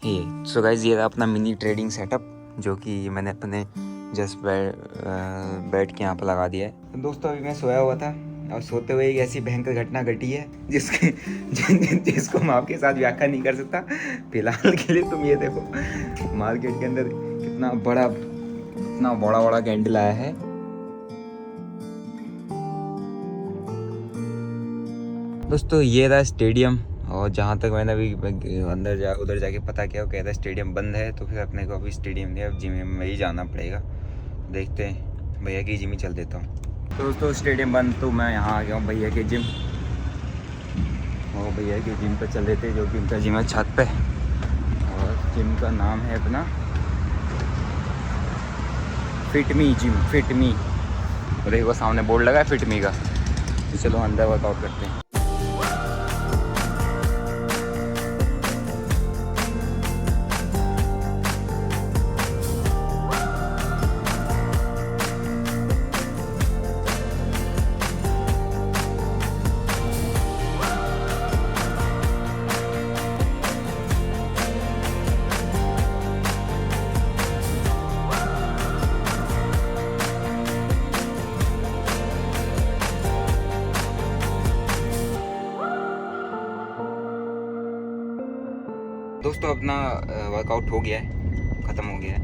ये so guys ये रहा अपना मिनी ट्रेडिंग सेटअप जो कि मैंने अपने जस्ट बेड के यहाँ पर लगा दिया है। तो दोस्तों अभी मैं सोया हुआ था और सोते हुए एक ऐसी भयंकर घटना घटी है जिसको मैं आपके साथ व्याख्या नहीं कर सकता। फिलहाल के लिए तुम ये देखो मार्केट के अंदर कितना बड़ा कैंडल आया है। दोस्तों ये रहा स्टेडियम और जहाँ तक मैंने अभी उधर जाके पता किया वो कह रहा है स्टेडियम बंद है, तो फिर अपने को अभी स्टेडियम नहीं अब जिम में ही जाना पड़ेगा। देखते हैं भैया की जिम ही चल देता हूँ। तो दोस्तों स्टेडियम बंद तो मैं यहाँ आ गया हूँ भैया के जिम और भैया के जिम पर चल देते जो कि उनका जिम है छत पे और जिम का नाम है अपना फिटमी जिम। फिटमी और देखो सामने बोर्ड लगा है फिटमी का। तो चलो अंदर वर्कआउट करते हैं। दोस्तों अपना वर्कआउट हो गया है, ख़त्म हो गया है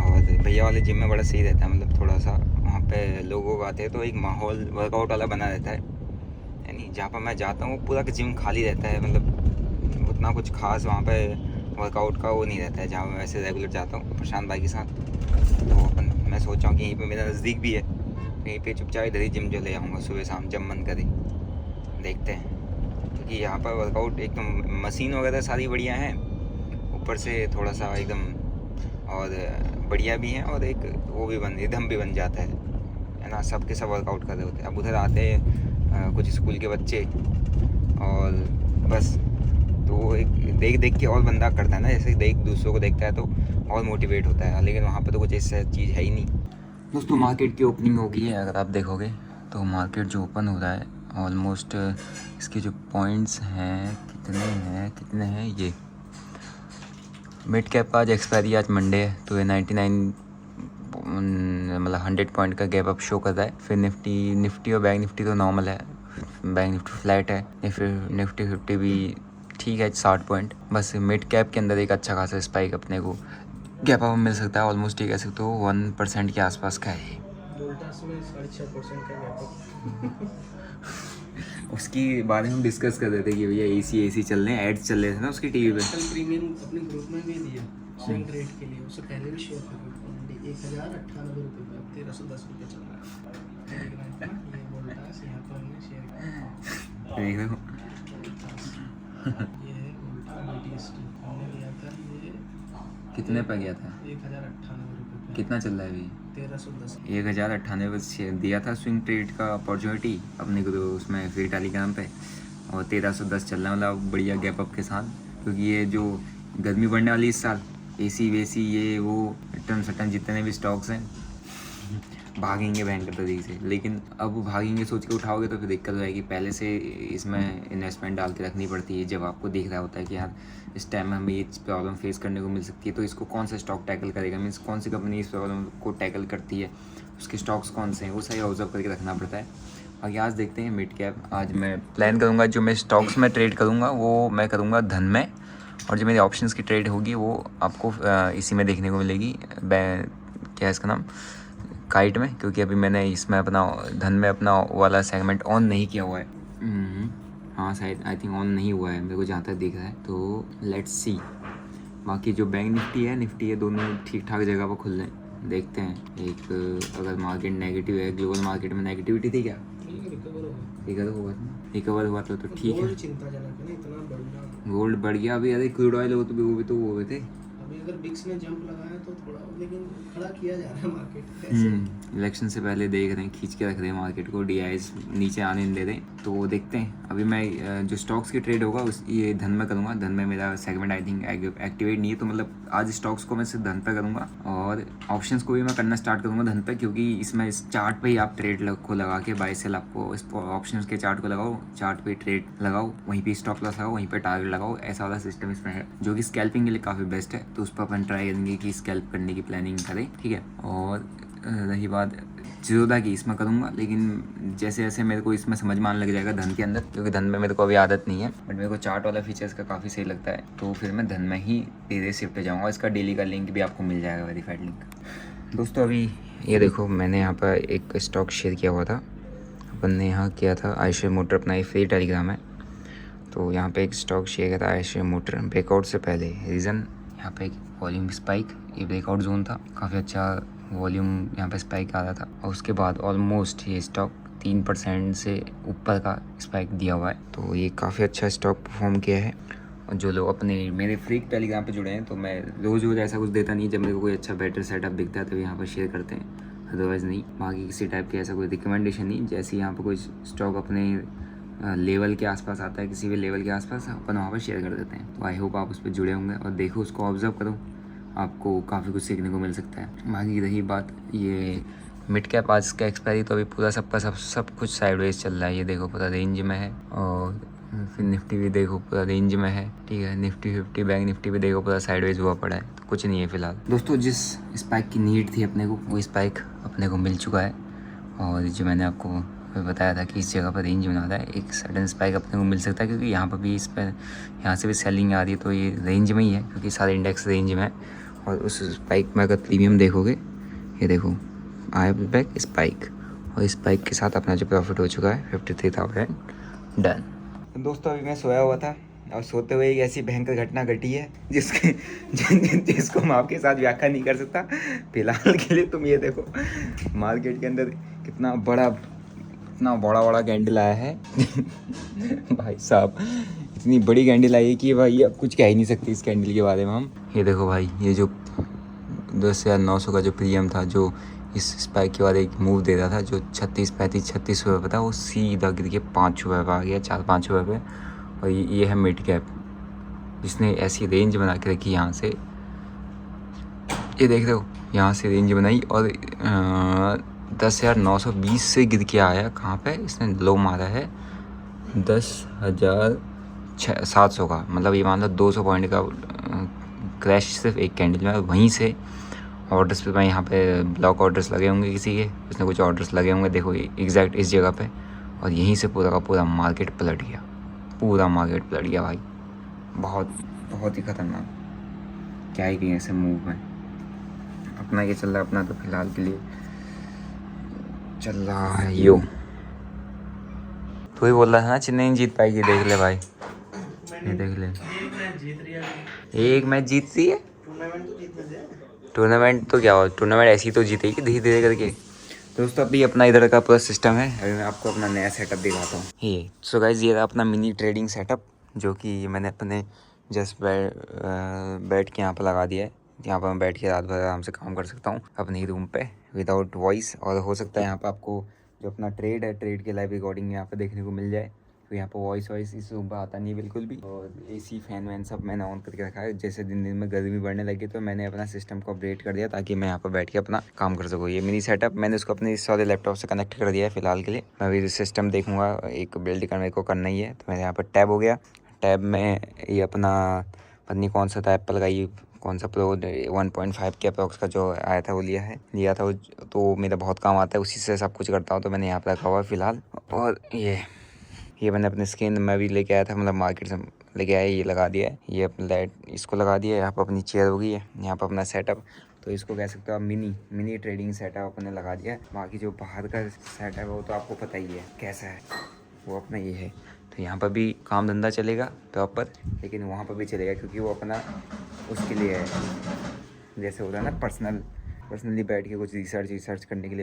और भैया वाले जिम में बड़ा सही रहता है। मतलब थोड़ा सा वहाँ पे लोग आते हैं तो एक माहौल वर्कआउट वाला बना रहता है। यानी जहाँ पर मैं जाता हूँ पूरा जिम खाली रहता है, मतलब उतना कुछ खास वहाँ पे वर्कआउट का वो नहीं रहता है जहाँ मैं वैसे रेगुलर जाता हूँ प्रशांत भाई के साथ। तो मैं सोचा हूँ कि यहीं पर मेरा नज़दीक भी है, यहीं पर चुपचाप इधर ही जिम जो ले आऊँगा सुबह शाम जब मन करे। देखते हैं क्योंकि यहाँ पर वर्कआउट एकदम मशीन वगैरह सारी बढ़िया हैं, ऊपर से थोड़ा सा एकदम और बढ़िया भी है और एक वो भी दम भी बन जाता है ना। सब के सब वर्कआउट कर रहे होते हैं। अब उधर आते हैं कुछ स्कूल के बच्चे और बस तो वो एक देख के और बंदा करता है ना, जैसे देख दूसरों को देखता है तो और मोटिवेट होता है। लेकिन वहाँ पे तो कुछ ऐसा चीज़ है ही नहीं। दोस्तों मार्केट की ओपनिंग हो गई है, अगर आप देखोगे तो मार्केट जो ओपन हो रहा है ऑलमोस्ट इसके जो पॉइंट्स हैं कितने हैं ये मिड कैप आज एक्सपायरी आज मंडे है तो ये 99 मतलब 100 पॉइंट का गैप अप शो कर रहा है। फिर निफ्टी और बैंक निफ्टी तो नॉर्मल है, बैंक निफ्टी फ्लैट है या फिर निफ्टी 50 भी ठीक है 60 पॉइंट। बस मिड कैप के अंदर एक अच्छा खासा स्पाइक अपने को गैप अप मिल सकता है, ऑलमोस्ट ये कह सकते हो 1% के आसपास का है। उसकी बारे में हम डिस्कस कर रहे थे कि भैया एसी चल रहे हैं, एड्स चल रहे थे ना उसकी टीवी पे। कल प्रीमियम अपने ग्रुप में भी दिया स्विंग ट्रेड के लिए, उससे पहले भी शेयर कर रहे थे 1098 रुपये का 1310 रुपये चल रहा है। ये बोलता है यहाँ पर हमने शेयर किया। ये है उल्टा BTST हमने लिया था, ये कितने पे गया था? 1098 रुपये। कितना चल रहा है अभी? 1310। 1098 का शेयर दिया था स्विंग ट्रेड का अपॉर्चुनिटी अपने को तो उसमें फ्री टेलीग्राम पे और 1310 चल रहा है, मतलब बढ़िया गैप अप के साथ। क्योंकि ये जो गर्मी बढ़ने वाली इस साल एसी वेसी ये वो सटन जितने भी स्टॉक्स हैं भागेंगे भयंकर तरीके से। लेकिन अब भागेंगे सोच के उठाओगे तो फिर दिक्कत हो जाएगी। पहले से इसमें इन्वेस्टमेंट डाल के रखनी पड़ती है। जब आपको दिख रहा होता है कि यार इस टाइम में हमें ये प्रॉब्लम फेस करने को मिल सकती है तो इसको कौन सा स्टॉक टैकल करेगा, मीन्स कौन सी कंपनी इस प्रॉब्लम को टैकल करती है, उसके स्टॉक्स कौन से हैं, वो सही ऑब्जर्व करके रखना पड़ता है। और आज देखते हैं मिड कैप। आज मैं प्लान करूँगा जो मैं स्टॉक्स में ट्रेड करूँगा वो मैं करूँगा धन में, और जो मेरी ऑप्शंस की ट्रेड होगी वो आपको इसी में देखने को मिलेगी। क्या है इसका नाम, काइट में। क्योंकि अभी मैंने इसमें अपना धन में अपना वाला सेगमेंट ऑन नहीं किया हुआ है। हाँ शायद आई थिंक ऑन नहीं हुआ है मेरे को जहाँ तक दिख रहा है। तो लेट्स सी। बाकी जो बैंक निफ्टी है दोनों ठीक ठाक जगह पर खुल रहे हैं। देखते हैं एक अगर मार्केट नेगेटिव है, ग्लोबल मार्केट में नेगेटिविटी थी क्या? रिकवर हुआ तो ठीक है। चिंताजनक है ना, इतना बढ़ना। गोल्ड बढ़ गया अभी। अरे क्रूड ऑयल वो भी तो वो हुए थे अभी अगर बिक्स ने जंप लगाया तो थोड़ा, लेकिन खड़ा किया जा रहा है मार्केट ऐसे। इलेक्शन से पहले देख रहे हैं, खींच के रख रहे हैं मार्केट को, DIs नीचे आने नहीं दे रहे। तो देखते हैं अभी मैं जो स्टॉक्स की ट्रेड होगा उस ये धन में करूँगा। धन में मेरा सेगमेंट आई थिंक एक्टिवेट नहीं है, तो मतलब आज स्टॉक्स को मैं सिर्फ धन पे करूँगा और ऑप्शंस को भी मैं करना स्टार्ट करूँगा धन पे, क्योंकि इसमें इस चार्ट पे ही आप ट्रेड को लगा के बाय सेल आपको इस ऑप्शंस के चार्ट को लगाओ, चार्ट पे ट्रेड लगाओ, वहीं पे स्टॉप लॉस लगाओ, वहीं पे टारगेट लगाओ, ऐसा वाला सिस्टम इसमें है जो कि स्कैल्पिंग के लिए काफ़ी बेस्ट है। तो उस पर अपन ट्राई करेंगे कि स्कैल्प करने की प्लानिंग करें, ठीक है। और रही बात जिरोदा की, इसमें करूँगा, लेकिन जैसे जैसे मेरे को इसमें समझ में आने लग जाएगा धन के अंदर, क्योंकि धन में मेरे को अभी आदत नहीं है, बट मेरे को चार्ट वाला फीचर्स का काफ़ी सही लगता है, तो फिर मैं धन में ही धीरे शिफ्ट हो जाऊँगा। इसका डेली का लिंक भी आपको मिल जाएगा, वेरीफाइड लिंक। दोस्तों अभी ये देखो, मैंने यहाँ पर एक स्टॉक शेयर किया हुआ था, अपन ने यहाँ किया था आयशर मोटर, अपना ये फ्री टेलीग्राम है। तो यहाँ पे एक स्टॉक शेयर किया था आयशर मोटर ब्रेकआउट से पहले। रीज़न यहाँ पे एक वॉल्यूम स्पाइक, ये ब्रेकआउट जोन था, काफ़ी अच्छा वॉल्यूम यहाँ पे स्पाइक आ रहा था, और उसके बाद ऑलमोस्ट ये स्टॉक 3% से ऊपर का स्पाइक दिया हुआ है। तो ये काफ़ी अच्छा स्टॉक परफॉर्म किया है। और जो लोग अपने मेरे फ्री टेलीग्राम पे जुड़े हैं, तो मैं रोज़ रोज़ ऐसा कुछ देता नहीं, जब मेरे को कोई अच्छा बेटर सेटअप दिखता है तो यहाँ पर शेयर करते हैं, अदरवाइज़ नहीं। बाकी किसी टाइप की ऐसा कोई रिकमेंडेशन नहीं। जैसे यहाँ पर कोई स्टॉक अपने लेवल के आसपास आता है, किसी भी लेवल के आसपास, अपन वहाँ पर शेयर कर देते हैं। तो आई होप आप उस पर जुड़े होंगे और देखो, उसको ऑब्जर्व करो, आपको काफ़ी कुछ सीखने को मिल सकता है। बाकी रही बात ये मिड कैप, आज का एक्सपायरी, तो अभी पूरा सबका सब कुछ साइडवेज चल रहा है। ये देखो पूरा रेंज में है, और फिर निफ्टी भी देखो पूरा रेंज में है, ठीक है। निफ्टी 50 बैंक निफ्टी भी देखो पूरा साइडवेज हुआ पड़ा है, तो कुछ नहीं है फिलहाल। दोस्तों जिस स्पाइक की नीड थी अपने को, वो स्पाइक अपने को मिल चुका है। और जो मैंने आपको बताया था कि इस जगह पर रेंज बना रहा है, एक सडन स्पाइक अपने को मिल सकता है, क्योंकि यहाँ पर भी इस पर यहाँ से भी सेलिंग आ रही है, तो ये रेंज में ही है, क्योंकि सारे इंडेक्स रेंज में है। और उस स्पाइक में अगर प्रीमियम देखोगे, ये देखो आई बैक स्पाइक, और स्पाइक के साथ अपना जो प्रॉफिट हो चुका है 53,000 डन। दोस्तों अभी मैं सोया हुआ था, और सोते हुए एक ऐसी भयंकर घटना घटी है जिसको मैं आपके साथ व्याख्या नहीं कर सकता फिलहाल के लिए। तुम ये देखो मार्केट के अंदर कितना बड़ा कैंडल आया है भाई साहब, इतनी बड़ी कैंडल आई है कि भाई अब कुछ कह ही नहीं सकते इस कैंडल के बारे में हम। ये देखो भाई, ये जो 10,900 का जो प्रीमियम था, जो इस स्पाइक के बाद एक मूव दे रहा था, जो 36 रुपये था, वो सीधा गिर के 5 रुपये पर आ गया, 4-5 रुपये पे। और ये है मिड कैप, जिसने ऐसी रेंज बना के रखी यहाँ से, ये देख रहे हो, यहाँ से रेंज बनाई, और 10,920 से गिर के आया कहाँ पे, इसने लो मारा है 10,700 का, मतलब ये मान लो 200 पॉइंट का क्रैश सिर्फ एक कैंडल में। वहीं से ऑर्डर्स पे, मैं यहाँ पे ब्लॉक ऑर्डर्स लगे होंगे किसी के, इसने कुछ ऑर्डर्स लगे होंगे, देखो एग्जैक्ट इस जगह पे, और यहीं से पूरा का पूरा मार्केट पलट गया, भाई। बहुत ही ख़तरनाक, क्या ही कहीं ऐसे मूव में। अपना ये चल रहा है, अपना तो फिलहाल के लिए चल रहा है यो। तू ही बोल रहा था ना चेन्नई नहीं जीत पाएगी, देख ले भाई, ये देख ले, एक मैच जीत रही है। टूर्नामेंट तो क्या हो, टूर्नामेंट ऐसी तो जीतेगी धीरे धीरे करके। दोस्तों अभी अपना इधर का पूरा सिस्टम है, अभी मैं आपको अपना नया सेटअप दिखाता हूँ। ये सो गाइस, ये रहा अपना मिनी ट्रेडिंग सेटअप, जो कि मैंने अपने जस्ट बैठ के यहाँ पर लगा दिया है। यहाँ पर मैं बैठ के रात भर आराम से काम कर सकता हूँ अपने ही रूम पे विदाउट वॉइस, और हो सकता है यहाँ पर आपको जो अपना ट्रेड है, ट्रेड के लाइव रिकॉर्डिंग यहाँ पर देखने को मिल जाए। तो यहाँ पर वॉइस इस रूम पर आता नहीं बिल्कुल भी, और AC फैन वैन सब मैंने ऑन करके रखा है। जैसे दिन दिन में गर्मी बढ़ने लगी, तो मैंने अपना सिस्टम को अपडेट कर दिया, ताकि मैं यहाँ पर बैठ के अपना काम कर सकूँ। ये मिनी सेटअप मैंने उसको अपने इस वाले लैपटॉप से कनेक्ट कर दिया है फिलहाल के लिए। मैं अभी सिस्टम देखूँगा, एक बिल्ड करने को करना ही है, तो मैंने यहाँ पर टैब हो गया। टैब में ये अपना पत्नी कौन सा था एप्पल का, ये कौन सा प्रो 1.5 के अप्रॉक्स का जो आया था वो लिया था वो, तो मेरा बहुत काम आता है, उसी से सब कुछ करता हूँ। तो मैंने यहाँ पर रखा हुआ है फिलहाल। और ये मैंने अपने स्क्रीन में भी लेके आया था, मतलब मार्केट से लेके आया, ये लगा दिया है। ये अपनी लाइट इसको लगा दिया है, यहाँ पर अपनी चेयर हो गई है, यहाँ पर अपना सेटअप, तो इसको कह सकते हो आप मिनी ट्रेडिंग सेटअप अपने लगा दिया है। बाकी जो बाहर का सेटअप है वो तो आपको पता ही है कैसा है, वो अपना ये है। तो यहाँ पर भी काम धंधा चलेगा प्रॉपर, लेकिन वहाँ पर भी चलेगा, क्योंकि वो अपना उसके लिए है, जैसे होता है ना पर्सनली बैठ के कुछ रिसर्च करने के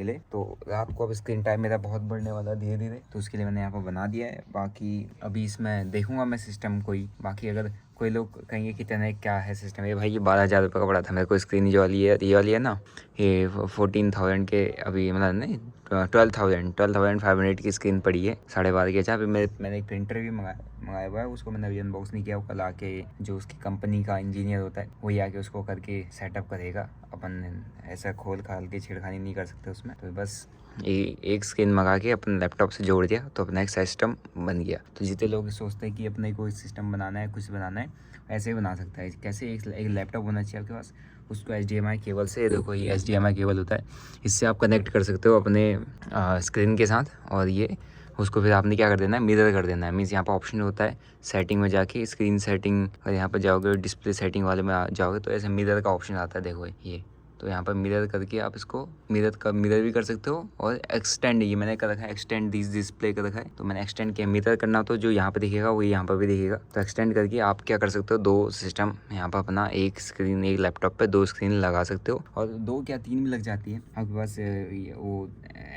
लिए तो रात को अब स्क्रीन टाइम मेरा बहुत बढ़ने वाला है धीरे धीरे, तो उसके लिए मैंने यहाँ पर बना दिया है। बाकी अभी इसमें देखूंगा मैं सिस्टम कोई, बाकी अगर कोई लोग कहेंगे कि तेने क्या है सिस्टम है भाई, ये 12,000 रुपये का पड़ा था मेरे को स्क्रीन जो वाली है, ये वाली है ना, ये 14,000 के अभी मतलब नहीं 12,500 की स्क्रीन पड़ी है 12.5 की। अच्छा अभी मैंने एक प्रिंटर भी मंगाया हुआ है, उसको मैंने अभी अनबॉक्स नहीं किया, वो कल आके जो उसकी कंपनी का इंजीनियर होता है वही आके उसको करके सेटअप करेगा। अपन ऐसा खोल खाल के छेड़खानी नहीं कर सकते उसमें। तो बस एक स्क्रीन मंगा के अपने लैपटॉप से जोड़ दिया तो अपना एक सिस्टम बन गया। तो जितने लोग सोचते हैं कि अपने कोई सिस्टम बनाना है, कुछ बनाना है, ऐसे ही बना सकता है। कैसे एक लैपटॉप होना चाहिए आपके पास, उसको HDMI केबल से, देखो ये HDMI केबल होता है, इससे आप कनेक्ट कर सकते हो अपने स्क्रीन के साथ। और ये उसको फिर आपने क्या कर देना है, मिरर कर देना है। मीन्स यहाँ पर ऑप्शन होता है सेटिंग में जाके स्क्रीन सेटिंग, और यहाँ पर जाओगे डिस्प्ले सेटिंग वाले में जाओगे तो ऐसे मिरर का ऑप्शन आता है, देखो ये। तो यहाँ पर मिरर करके आप इसको मिरर भी कर सकते हो, और एक्सटेंड, ये मैंने कर रखा है एक्सटेंड दिस डिस्प्ले कर रखा है, तो मैंने एक्सटेंड किया। मिरर करना हो तो जो यहाँ पे दिखेगा वो यहाँ पर भी दिखेगा। तो एक्सटेंड करके आप क्या कर सकते हो, 2 सिस्टम यहाँ पर अपना एक स्क्रीन, एक लैपटॉप पे 2 स्क्रीन लगा सकते हो। और 2 क्या 3 भी लग जाती है आपके पास। वो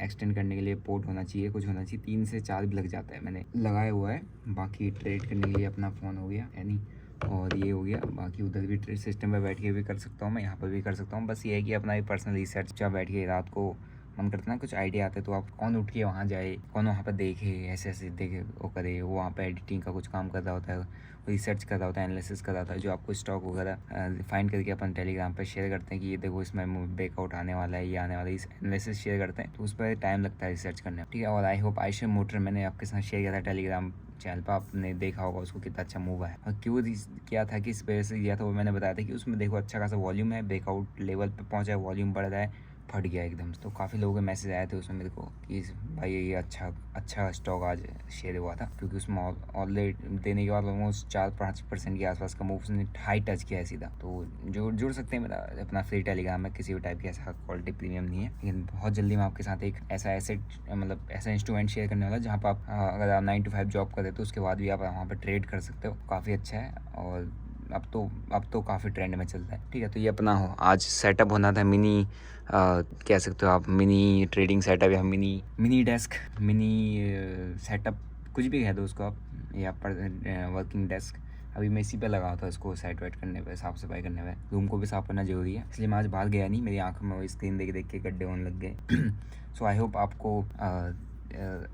एक्सटेंड करने के लिए पोर्ट होना चाहिए, कुछ होना चाहिए, 3 से 4 भी लग जाता है, मैंने लगाया हुआ है। बाकी ट्रेड करने के लिए अपना फ़ोन हो गया यानी, और ये हो गया। बाकी उधर भी ट्रेड सिस्टम पे बैठ के भी कर सकता हूँ मैं, यहाँ पर भी कर सकता हूँ। बस ये है कि अपना एक पर्सनल रिसर्च जब बैठ के रात को मन करता है ना, कुछ आइडिया आते तो आप कौन उठ के वहाँ जाए, कौन वहाँ पर देखे, ऐसे देखे वो करे, वो वहाँ पर एडिटिंग का कुछ काम कर रहा होता है, रिसर्च कर रहा होता है, एनालिसिस कर रहा होता है, जो आपको स्टॉक वगैरह फाइंड करके अपन टेलीग्राम पर शेयर करते हैं कि ये देखो इसमें ब्रेकआउट आने वाला है, ये आने वाला है, इस एनालिसिस शेयर करते हैं। तो उस पर टाइम लगता है रिसर्च करने में, ठीक है। और आई होप आयशर मोटर मैंने आपके साथ शेयर किया था टेलीग्राम चैनल पर, आपने देखा होगा उसको कितना अच्छा मूव है। और क्यों किया था, किस वजह से किया था, वो मैंने बताया था कि उसमें देखो अच्छा खासा वॉल्यूम है, ब्रेकआउट लेवल पे पहुंचा है, वॉल्यूम बढ़ रहा है, फट गया एकदम। तो काफ़ी लोगों के मैसेज आए थे उसमें मेरे को कि भाई ये अच्छा स्टॉक आज शेयर हुआ था, क्योंकि उसमें ऑलरेडी देने के बाद ऑलमोस्ट 4-5% के आसपास का मूव उसने हाई टच किया है सीधा। तो जुड़ सकते हैं मेरा अपना फ्री टेलीग्राम में, किसी भी टाइप की ऐसा क्वालिटी प्रीमियम नहीं है, लेकिन बहुत जल्दी मैं आपके साथ एक ऐसा एसेट, मतलब ऐसा इंस्ट्रूमेंट शेयर करने वाला जहाँ पर आप अगर आप 9 to 5 जॉब करते तो उसके बाद भी आप वहाँ पर ट्रेड कर सकते हो। काफ़ी अच्छा है, और अब तो काफ़ी ट्रेंड में चलता है, ठीक है। तो ये अपना आज सेटअप होना था, मिनी कह सकते हो आप, मिनी ट्रेडिंग सेटअप या मिनी डेस्क, मिनी सेटअप, कुछ भी कह दो उसको आप, या वर्किंग डेस्क। अभी मैं इसी पे लगा था इसको सेट वेट करने पे, साफ़ सफाई करने पे। रूम को भी साफ़ करना जरूरी है, इसलिए मैं आज बाहर गया नहीं, मेरी आंखों में वो स्क्रीन देख के गड्ढे होने लग गए। सो आई होप आपको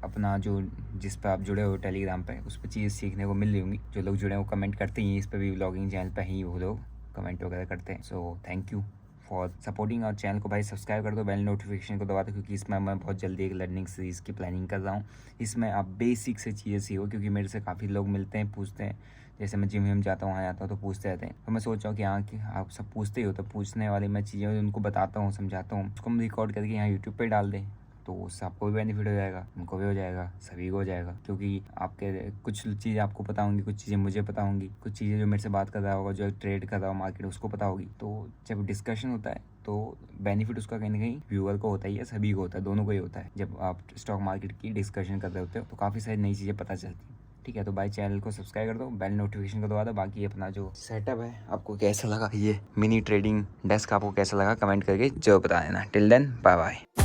अपना जो जिस पे आप जुड़े हो टेलीग्राम पे, उस पर चीज़ सीखने को मिल रही होंगी। जो लोग जुड़े हैं वो कमेंट करते ही, इस पर भी व्लॉगिंग चैनल पे ही वो लोग कमेंट वगैरह करते हैं। So thank you for supporting और चैनल को भाई सब्सक्राइब कर दो, बेल नोटिफिकेशन को दबा दो, क्योंकि इसमें मैं बहुत जल्दी एक लर्निंग सीरीज़ की प्लानिंग कर रहा हूँ। इसमें आप बेसिक से चीज़ें सीखो, क्योंकि मेरे से काफ़ी लोग मिलते हैं, पूछते हैं, जैसे मैं जिम जाता हूँ, वहाँ जाता हूँ तो पूछते रहते हैं। तो मैं सोच रहा हूँ कि हाँ कि आप सब पूछते ही हो, तो पूछने वाली मैं चीज़ें उनको बताता हूँ, समझाता हूँ, उसको हम रिकॉर्ड करके यहाँ यूट्यूब पर डाल दें, तो उससे आपको भी बेनिफिट हो जाएगा, उनको भी हो जाएगा, सभी को हो जाएगा। क्योंकि आपके कुछ चीज़ें आपको पता होंगी, कुछ चीज़ें मुझे पता होंगी, कुछ चीज़ें जो मेरे से बात कर रहा होगा, जो ट्रेड कर रहा हो मार्केट, उसको पता होगी। तो जब डिस्कशन होता है तो बेनिफिट उसका कहीं ना कहीं व्यूअर को होता ही है, सभी को होता है, दोनों को ही होता है। जब आप स्टॉक मार्केट की डिस्कशन कर रहे होते हो तो काफ़ी सारी नई चीज़ें पता चलती हैं, ठीक है। तो भाई चैनल को सब्सक्राइब कर दो, बेल नोटिफिकेशन को दबा दो। बाकी अपना जो सेटअप है आपको कैसा लगा, ये मिनी ट्रेडिंग डेस्क आपको कैसा लगा, कमेंट करके जो बता देना। Till then bye bye.